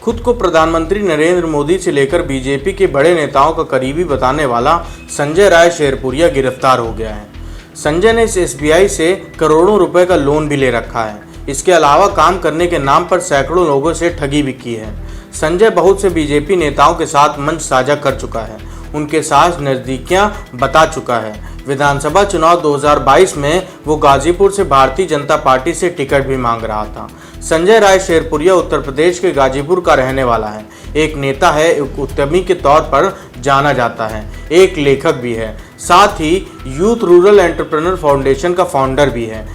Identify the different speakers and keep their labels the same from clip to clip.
Speaker 1: खुद को प्रधानमंत्री नरेंद्र मोदी से लेकर बीजेपी के बड़े नेताओं का करीबी बताने वाला संजय राय शेरपुरिया गिरफ्तार हो गया है। संजय ने इस एसबीआई से करोड़ों रुपए का लोन भी ले रखा है। इसके अलावा काम करने के नाम पर सैकड़ों लोगों से ठगी भी की है। संजय बहुत से बीजेपी नेताओं के साथ मंच साझा कर चुका है, उनके साथ नज़दीकियां बता चुका है। विधानसभा चुनाव 2022 में वो गाजीपुर से भारतीय जनता पार्टी से टिकट भी मांग रहा था। संजय राय शेरपुरिया उत्तर प्रदेश के गाजीपुर का रहने वाला है। एक नेता है, एक उद्यमी के तौर पर जाना जाता है, एक लेखक भी है, साथ ही यूथ रूरल एंटरप्रेन्योर फाउंडेशन का फाउंडर भी है।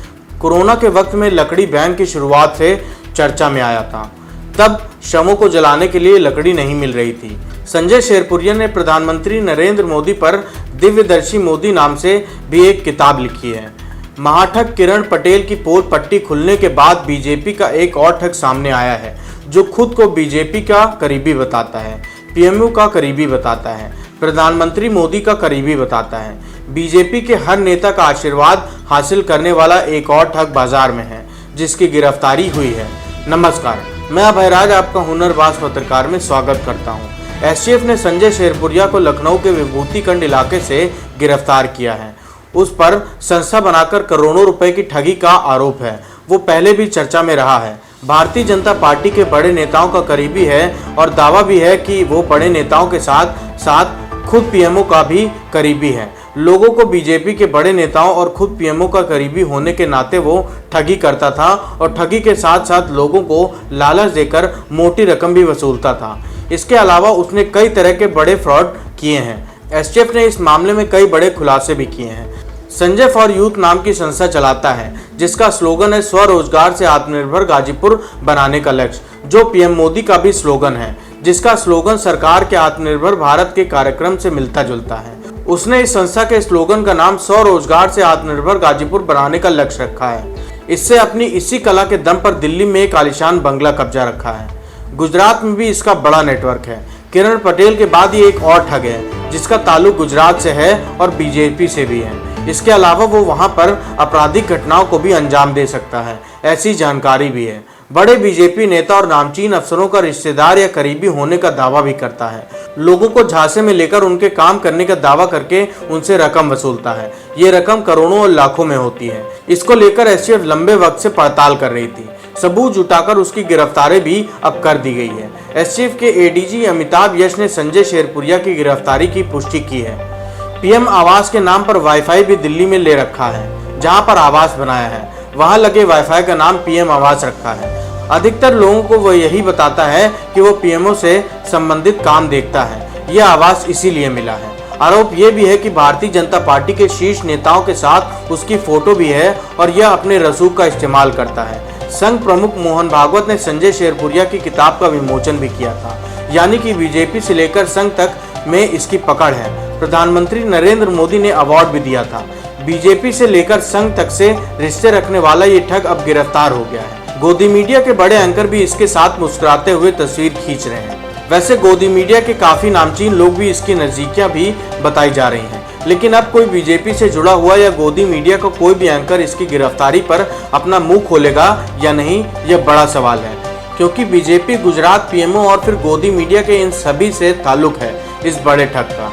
Speaker 1: कोरोना के वक्त में लकड़ी बैन की शुरुआत से चर्चा में आया था। तब शवों को जलाने के लिए लकड़ी नहीं मिल रही थी। संजय शेरपुरिया ने प्रधानमंत्री नरेंद्र मोदी पर दिव्यदर्शी मोदी नाम से भी एक किताब लिखी है। महाठग किरण पटेल की पोल पट्टी खुलने के बाद बीजेपी का एक और ठग सामने आया है, जो खुद को बीजेपी का करीबी बताता है, पीएमओ का करीबी बताता है, प्रधानमंत्री मोदी का करीबी बताता है। बीजेपी के हर नेता का आशीर्वाद हासिल करने वाला एक और ठग बाजार में है, जिसकी गिरफ्तारी हुई है। नमस्कार, मैं अभयराज आपका हुनरबाज पत्रकार में स्वागत करता हूं। एसटीएफ ने संजय शेरपुरिया को लखनऊ के विभूतिखंड इलाके से गिरफ्तार किया है। उस पर संस्था बनाकर करोड़ों रुपए की ठगी का आरोप है। वो पहले भी चर्चा में रहा है। भारतीय जनता पार्टी के बड़े नेताओं का करीबी है और दावा भी है कि वो बड़े नेताओं के साथ साथ खुद पीएमओ का भी करीबी है। लोगों को बीजेपी के बड़े नेताओं और खुद पीएमओ का करीबी होने के नाते वो ठगी करता था और ठगी के साथ साथ लोगों को लालच देकर मोटी रकम भी वसूलता था। इसके अलावा उसने कई तरह के बड़े फ्रॉड किए हैं। एसटीएफ ने इस मामले में कई बड़े खुलासे भी किए हैं। संजय फॉर यूथ नाम की संस्था चलाता है, जिसका स्लोगन है स्वरोजगार से आत्मनिर्भर गाजीपुर बनाने का लक्ष्य, जो पीएम मोदी का भी स्लोगन है, जिसका स्लोगन सरकार के आत्मनिर्भर भारत के कार्यक्रम से मिलता जुलता है। उसने इस संस्था के स्लोगन का नाम स्वरोजगार से आत्मनिर्भर गाजीपुर बनाने का लक्ष्य रखा है। इससे अपनी इसी कला के दम पर दिल्ली में एक आलीशान बंगला कब्जा रखा है। गुजरात में भी इसका बड़ा नेटवर्क है। किरण पटेल के बाद ये एक और ठग है, जिसका ताल्लुक गुजरात से है और बीजेपी से भी है। इसके अलावा वो वहां पर आपराधिक घटनाओं को भी अंजाम दे सकता है, ऐसी जानकारी भी है। बड़े बीजेपी नेता और नामचीन अफसरों का रिश्तेदार या करीबी होने का दावा भी करता है। लोगों को झांसे में लेकर उनके काम करने का दावा करके उनसे रकम वसूलता है। ये रकम करोड़ों और लाखों में होती है। इसको लेकर एसटीएफ लंबे वक्त से पड़ताल कर रही थी। सबूत जुटाकर उसकी गिरफ्तारी भी अब कर दी गई है। एसटीएफ के एडीजी अमिताभ यश ने संजय शेरपुरिया की गिरफ्तारी की पुष्टि की है। पीएम आवास के नाम पर वाईफाई भी दिल्ली में ले रखा है। जहां पर आवास बनाया है, वहां लगे वाईफाई का नाम पीएम आवास रखा है। अधिकतर लोगों को वो यही बताता है कि वो पीएमओ से संबंधित काम देखता है। यह आवास इसीलिए मिला है। आरोप ये भी है कि भारतीय जनता पार्टी के शीर्ष नेताओं के साथ उसकी फोटो भी है और यह अपने रसूख का इस्तेमाल करता है। संघ प्रमुख मोहन भागवत ने संजय शेरपुरिया की किताब का विमोचन भी किया था। यानी कि बीजेपी से लेकर संघ तक में इसकी पकड़ है। प्रधानमंत्री नरेंद्र मोदी ने अवार्ड भी दिया था। बीजेपी से लेकर संघ तक से रिश्ते रखने वाला ये ठग अब गिरफ्तार हो गया है। गोदी मीडिया के बड़े एंकर भी इसके साथ मुस्कुराते हुए तस्वीर खींच रहे हैं। वैसे गोदी मीडिया के काफी नामचीन लोग भी इसकी नजदीकियां भी बताई जा रही हैं। लेकिन अब कोई बीजेपी से जुड़ा हुआ या गोदी मीडिया का कोई भी एंकर इसकी गिरफ्तारी पर अपना मुंह खोलेगा या नहीं, यह बड़ा सवाल है। क्योंकि बीजेपी, गुजरात, पीएमओ और फिर गोदी मीडिया के इन सभी से ताल्लुक है इस बड़े ठग का।